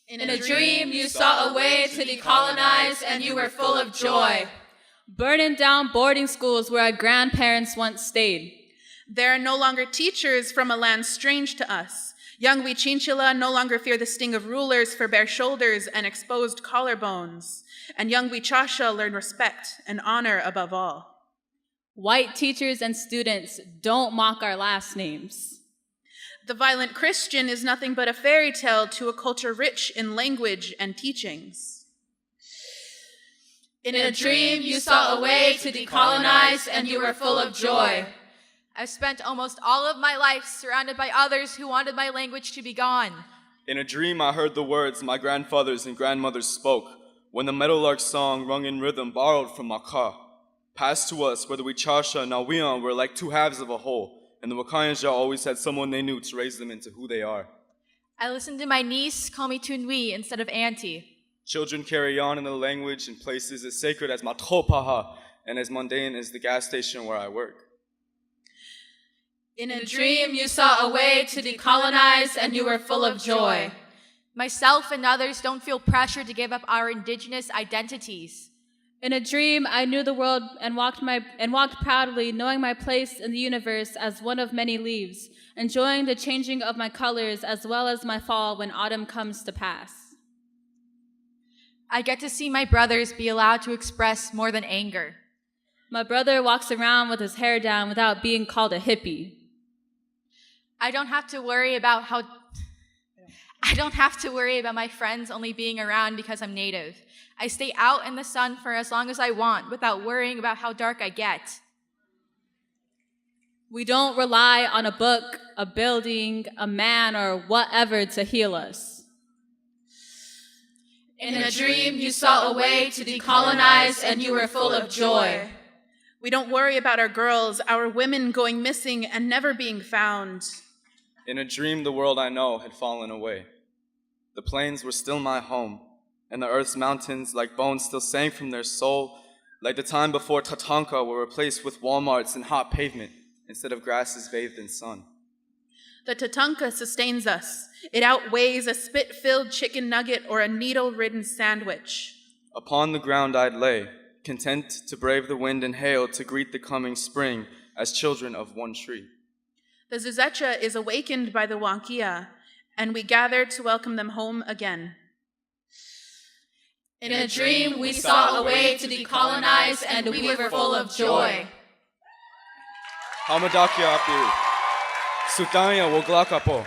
In a dream, you saw a way to decolonize, and you were full of joy. Burning down boarding schools where our grandparents once stayed. There are no longer teachers from a land strange to us. Young Wichinchila no longer fear the sting of rulers for bare shoulders and exposed collarbones. And young Wichasha learn respect and honor above all. White teachers and students don't mock our last names. The violent Christian is nothing but a fairy tale to a culture rich in language and teachings. In a dream, you saw a way to decolonize, and you were full of joy. I've spent almost all of my life surrounded by others who wanted my language to be gone. In a dream, I heard the words my grandfathers and grandmothers spoke when the meadowlark song rung in rhythm borrowed from Maka. Passed to us where the Wichasha and Nawian were like two halves of a whole, and the Wakayanja always had someone they knew to raise them into who they are. I listened to my niece call me Tunwi instead of auntie. Children carry on in the language in places as sacred as Matopaha and as mundane as the gas station where I work. In a dream, you saw a way to decolonize, and you were full of joy. Myself and others don't feel pressure to give up our indigenous identities. In a dream, I knew the world and walked proudly, knowing my place in the universe as one of many leaves, enjoying the changing of my colors as well as my fall when autumn comes to pass. I get to see my brothers be allowed to express more than anger. My brother walks around with his hair down without being called a hippie. I don't have to worry about my friends only being around because I'm native. I stay out in the sun for as long as I want without worrying about how dark I get. We don't rely on a book, a building, a man, or whatever to heal us. In a dream, you saw a way to decolonize, and you were full of joy. We don't worry about our girls, our women going missing and never being found. In a dream, the world I know had fallen away. The plains were still my home, and the earth's mountains, like bones, still sang from their soul, like the time before Tatanka were replaced with Walmarts and hot pavement instead of grasses bathed in sun. The Tatanka sustains us. It outweighs a spit-filled chicken nugget or a needle-ridden sandwich. Upon the ground I'd lay, content to brave the wind and hail to greet the coming spring as children of one tree. The Zuzecha is awakened by the Wankia, and we gather to welcome them home again. In a dream, we saw a way to decolonize, and we were full of joy. Hamadakia apiru. Sutanya woglakapo.